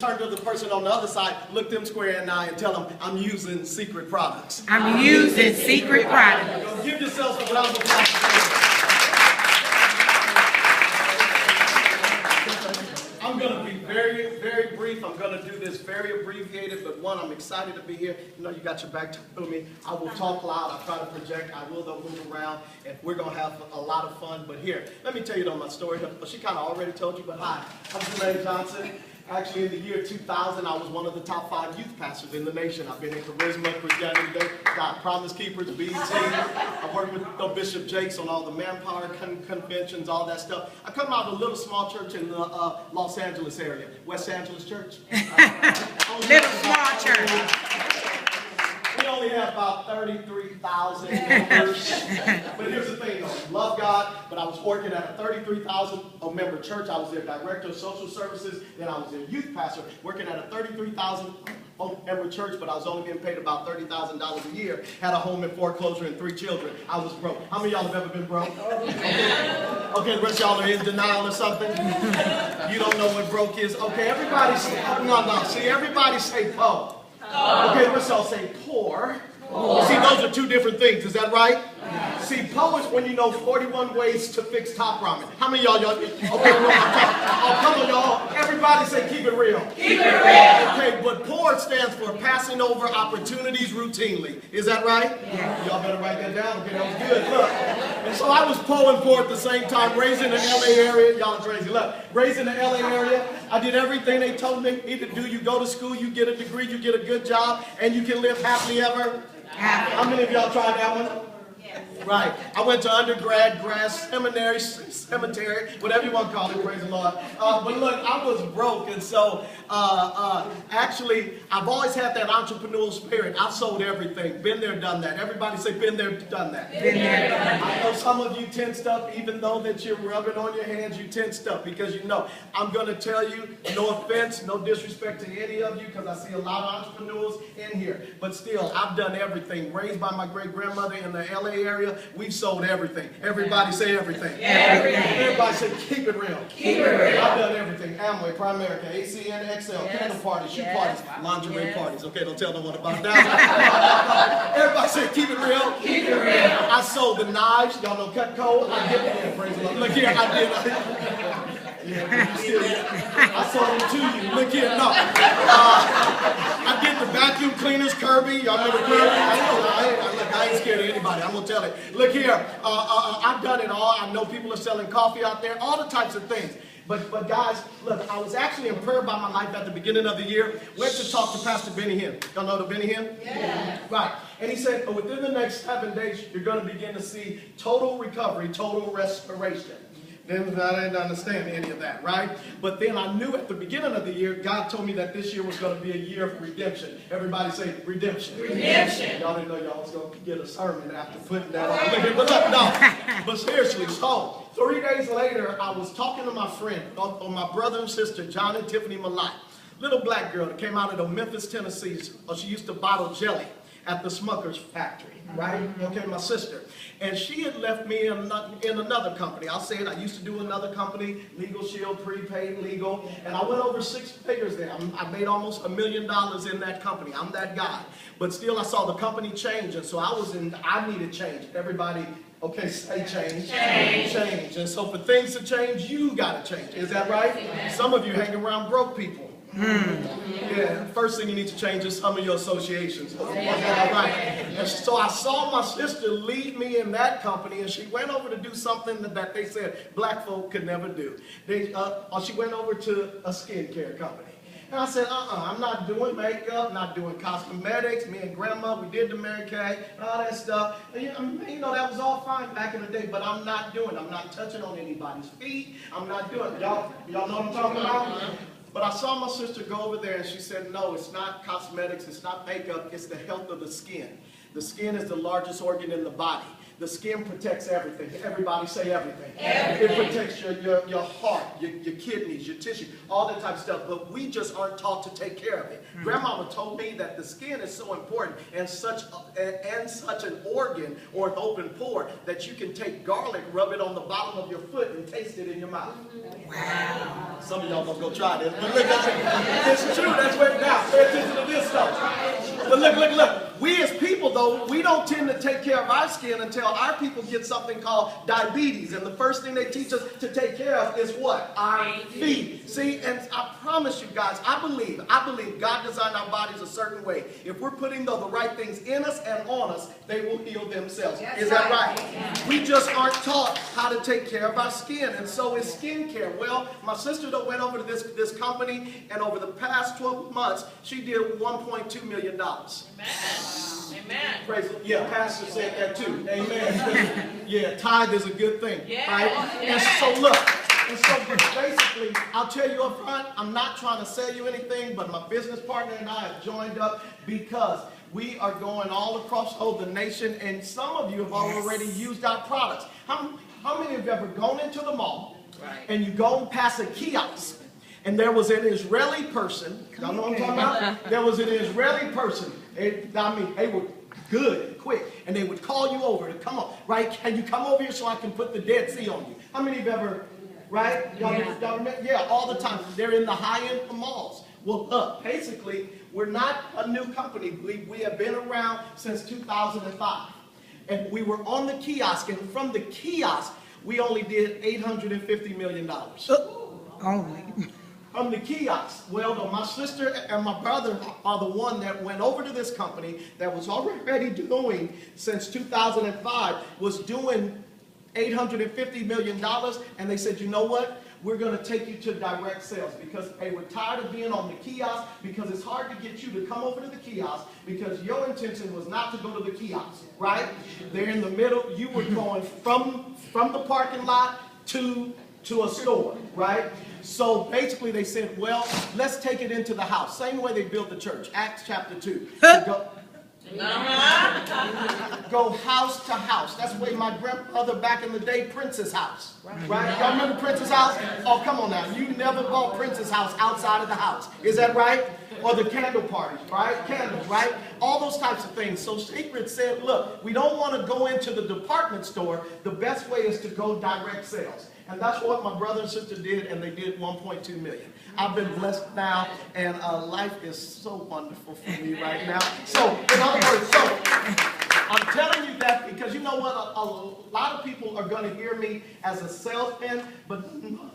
Turn to the person on the other side, look them square in the eye and tell them, I'm using secret products. I'm using secret products. Give yourselves a round of applause. I'm going to be very, very brief. I'm going to do this very abbreviated, but one, I'm excited to be here. You know, you got your back to me. I will talk loud. I try to project. I will, though, move around, and we're going to have a lot of fun. But here, let me tell you, though, my story. She kind of already told you, but hi, I'm Jermaine Johnson. Actually, in the year 2000, I was one of the top 5 youth pastors in the nation. I've been in Charisma, Christianity Today, got Promise Keepers, BET. I worked with Bishop Jakes on all the manpower conventions, all that stuff. I come out of a little small church in the Los Angeles area, West Angeles Church. Little small church. We only have about 33,000 members. But here's the thing, though. Love God, but I was working at a 33,000 member church. I was their director of social services. Then I was their youth pastor, working at a 33,000 member church, but I was only getting paid about $30,000 a year. Had a home in foreclosure and 3 children. I was broke. How many of y'all have ever been broke? Okay, the rest of y'all are in denial or something? You don't know what broke is? Okay, everybody say, no. See, everybody say po. Okay, let's all say poor. See, those are 2 different things. Is that right? See, po is when you know 41 ways to fix top ramen. How many of y'all? Okay, oh, come on, y'all. Everybody say keep it real. Keep it real. Okay, but poor stands for passing over opportunities routinely. Is that right? Yeah. Y'all better write that down. Okay, that was good. Look. And so I was po and poor at the same time, raised in the LA area. Y'all are crazy. Look, raised in the LA area. I did everything they told me to do. You go to school, you get a degree, you get a good job, and you can live happily ever. How many of y'all tried that one? Right. I went to undergrad, grad, seminary, cemetery, whatever you want to call it, praise the Lord. But look, I was broke, and so actually, I've always had that entrepreneurial spirit. I've sold everything. Been there, done that. Everybody say, been there, done that. Been there, done that. I know some of you tensed up, even though that you're rubbing on your hands, you tensed up, because you know, I'm going to tell you, no offense, no disrespect to any of you, because I see a lot of entrepreneurs in here. But still, I've done everything. Raised by my great-grandmother in the LA area, we've sold everything. Everybody say everything. Everything. Everybody say keep it real. Keep it real. I've done everything. Amway, Primerica, ACN, XL, candle parties, shoe parties, lingerie parties. Okay, don't tell no one about that. Everybody say keep it real. Keep it real. I sold the knives. Y'all know Cutco. I did it. Praise the Lord. Look here, I did. I sold them to you. Look here, no. I did the vacuum cleaners, Kirby. Y'all remember Kirby? I ain't scared of anybody. I'm going to tell it. Look here, I've done it all. I know people are selling coffee out there, all the types of things. But guys, look, I was actually in prayer about my life at the beginning of the year. Went to talk to Pastor Benny Hinn. Y'all know the Benny Hinn? Yeah. Right. And he said, within the next 7 days, you're going to begin to see total recovery, total restoration. Then I didn't understand any of that, right? But then I knew at the beginning of the year, God told me that this year was going to be a year of redemption. Everybody say redemption. Redemption. Y'all didn't know y'all was going to get a sermon after putting that on. But look, no. But seriously, so 3 days later, I was talking to my friend, my brother and sister, John and Tiffany Malott. Little black girl that came out of Memphis, Tennessee. She used to bottle jelly at the Smucker's factory, right? Okay, my sister. And she had left me in another company. I'll say it, I used to do another company, Legal Shield, prepaid legal, and I went over 6 figures there. I made almost $1 million in that company. I'm that guy. But still, I saw the company change, and so I needed change. Everybody, okay, say change. Change. And so for things to change, you got to change. Is that right? Amen. Some of you hang around broke people. Yeah, first thing you need to change is some of your associations. Yeah. Right. And so I saw my sister lead me in that company, and she went over to do something that they said black folk could never do. She went over to a skincare company. And I said, I'm not doing makeup, not doing cosmetics. Me and Grandma, we did the Mary Kay, all that stuff. And, you know, that was all fine back in the day, but I'm not touching on anybody's feet. I'm not doing it. Y'all know what I'm talking about? But I saw my sister go over there, and she said, no, it's not cosmetics, it's not makeup, it's the health of the skin. The skin is the largest organ in the body. The skin protects everything. Everybody say everything. Everything. It protects your heart, your kidneys, your tissue, all that type of stuff. But we just aren't taught to take care of it. Grandmama told me that the skin is so important and such an organ or an open pore that you can take garlic, rub it on the bottom of your foot, and taste it in your mouth. Wow. Some of y'all gonna go try this. But look, it's But look. We as people, though, we don't tend to take care of our skin until our people get something called diabetes. And the first thing they teach us to take care of is what? Our feet. See, and I promise you guys, I believe God designed our bodies a certain way. If we're putting the right things in us and on us, they will heal themselves. Is that right? We just aren't taught how to take care of our skin. And so is skincare. Well, my sister though went over to this company, and over the past 12 months, she did $1.2 million. Amen. Praise the, yeah, Pastor said that too. Amen. Yeah, tithe is a good thing. Right? And so look, basically, I'll tell you up front, I'm not trying to sell you anything, but my business partner and I have joined up because we are going all across the nation, and some of you have already used our products. How many of you have ever gone into the mall and you go past a kiosk, and there was an Israeli person, y'all know what I'm talking about? There was an Israeli person. They were good and quick, and they would call you over to come on, right? Can you come over here so I can put the Dead Sea on you? How many of you ever, right? Y'all remember? Yeah, all the time. They're in the high-end malls. Well, look, basically, we're not a new company. We have been around since 2005. And we were on the kiosk, and from the kiosk, we only did $850 million. Only. From the kiosk. Well, though, my sister and my brother are the one that went over to this company that was already doing, since 2005, was doing $850 million, and they said, you know what? We're going to take you to direct sales because, hey, we're tired of being on the kiosk, because it's hard to get you to come over to the kiosk because your intention was not to go to the kiosk, right? They're in the middle. You were going from the parking lot to a store, right? So basically they said, well, let's take it into the house. Same way they built the church, Acts chapter 2. Go house to house. That's the way my grandmother back in the day, Prince's house. Right? Y'all remember Prince's house? Oh, come on now. You never bought Prince's house outside of the house. Is that right? Or the candle parties, right? Candles, right? All those types of things. So Secret said, look, we don't want to go into the department store. The best way is to go direct sales. And that's what my brother and sister did, and they did $1.2 million. I've been blessed now, and life is so wonderful for me right now. So, in other words, I'm telling you that because you know what? A lot of people are going to hear me as a salesman, but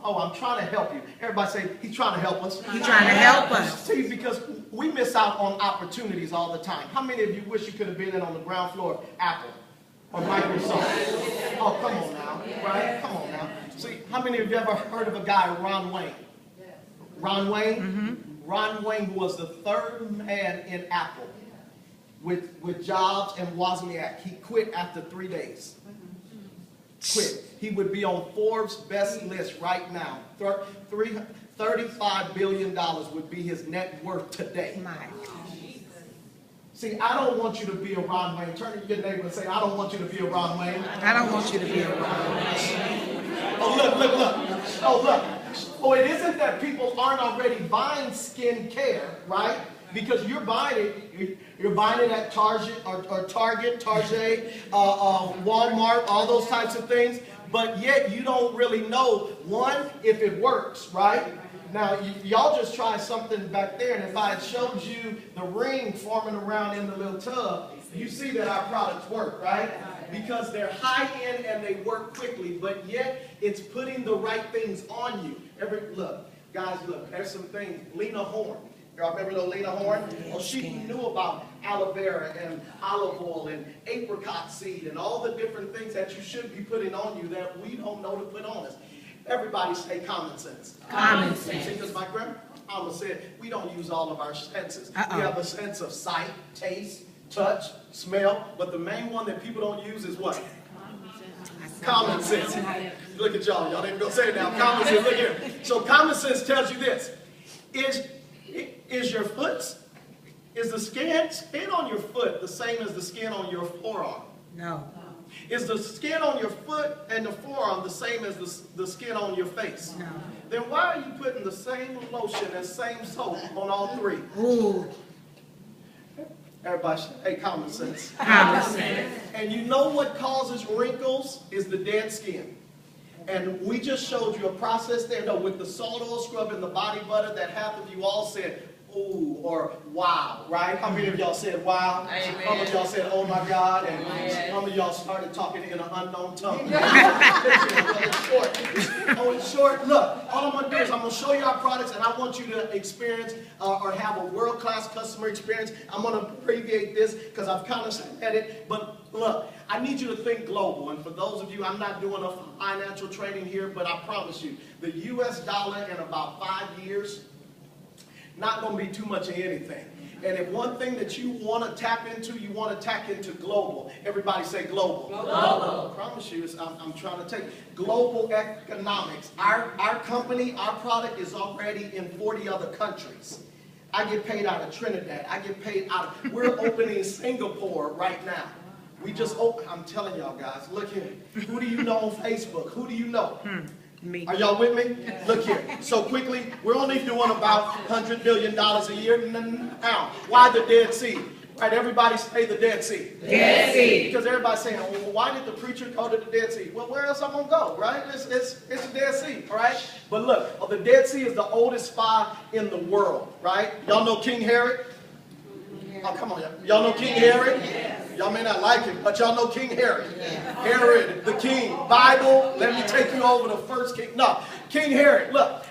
I'm trying to help you. Everybody say, he's trying to help us. He's trying to help us. See, because we miss out on opportunities all the time. How many of you wish you could have been in on the ground floor of Apple or Microsoft? Oh, come on now, right? Come on now. See, how many of you ever heard of a guy, Ron Wayne? Ron Wayne? Mm-hmm. Ron Wayne was the third man in Apple with Jobs and Wozniak. He quit after 3 days. Quit. He would be on Forbes' best list right now. $35 billion would be his net worth today. My. See, I don't want you to be a Ron Wayne. Turn to your neighbor and say, I don't want you to be a Ron Wayne. I don't want you to be a Ron Wayne. Oh, look. Oh, look. Oh, it isn't that people aren't already buying skin care, right? Because you're buying it. You're buying it at Target, Walmart, all those types of things. But yet you don't really know, one, if it works, right? Now, y'all just tried something back there, and if I had showed you the ring forming around in the little tub, you see that our products work, right? Because they're high-end and they work quickly, but yet it's putting the right things on you. Look, guys, look, there's some things. Lena Horne. Y'all remember Lena Horne? Oh, she knew about aloe vera and olive oil and apricot seed and all the different things that you should be putting on you that we don't know to put on us. Everybody say common sense. Common sense. Because my grandmama said we don't use all of our senses. We have a sense of sight, taste, touch, smell, but the main one that people don't use is what? Common sense. Look at y'all. Y'all ain't gonna say it now. Common sense. Look here. So common sense tells you this: is your foot, is the skin on your foot the same as the skin on your forearm? No. Is the skin on your foot and the forearm the same as the skin on your face? No. Then why are you putting the same lotion and same soap on all three? Ooh. Everybody say, hey, common sense. Common sense. And you know what causes wrinkles is the dead skin. And we just showed you a process there, with the salt oil scrub and the body butter that half of you all said, ooh, or wow, right? How many of y'all said wow? Amen. How many of y'all said oh my God? And Amen. how many of y'all started talking in an unknown tongue? Well, it's short. Oh, it's short. Look, all I'm going to do is I'm going to show you our products, and I want you to experience or have a world-class customer experience. I'm going to abbreviate this because I've kind of said it, but look, I need you to think global. And for those of you, I'm not doing a financial training here, but I promise you, the U.S. dollar in about 5 years, not going to be too much of anything. And if one thing that you want to tap into, you want to tap into global. Everybody say global. Global. I promise you, I'm trying to take global economics. Our company, our product is already in 40 other countries. I get paid out of Trinidad. I get paid out of, we're opening Singapore right now. We just open, I'm telling y'all guys, look here. Who do you know on Facebook? Who do you know? Me. Are y'all with me? Look here. So quickly, we're only doing about $100 million a year now. Why the Dead Sea? Right, everybody say the Dead Sea. Dead Sea. Because everybody's saying, well, why did the preacher go to the Dead Sea? Well, where else I'm going to go, right? It's the Dead Sea, all right? But look, the Dead Sea is the oldest spa in the world, right? Y'all know King Herod? Oh, come on, y'all know King Herod? Y'all may not like him, but y'all know King Herod. Herod, the king. Bible, let me take you over the first king. No, King Herod, look,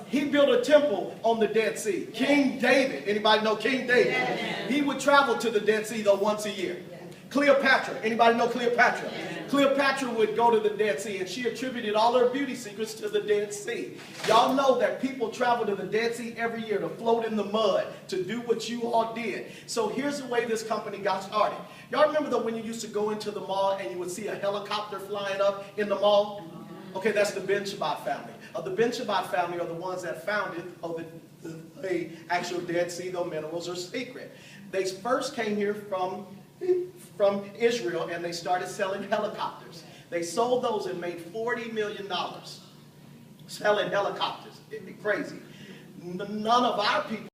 he built a temple on the Dead Sea. King David, anybody know King David? He would travel to the Dead Sea, though, once a year. Cleopatra, anybody know Cleopatra? Cleopatra would go to the Dead Sea, and she attributed all her beauty secrets to the Dead Sea. Y'all know that people travel to the Dead Sea every year to float in the mud, to do what you all did. So here's the way this company got started. Y'all remember that when you used to go into the mall and you would see a helicopter flying up in the mall? Okay, that's the Ben Shabbat family. The Ben Shabbat family are the ones that founded the actual Dead Sea, though minerals are secret. They first came here from Israel, and they started selling helicopters. They sold those and made $40 million selling helicopters. It'd be crazy. None of our people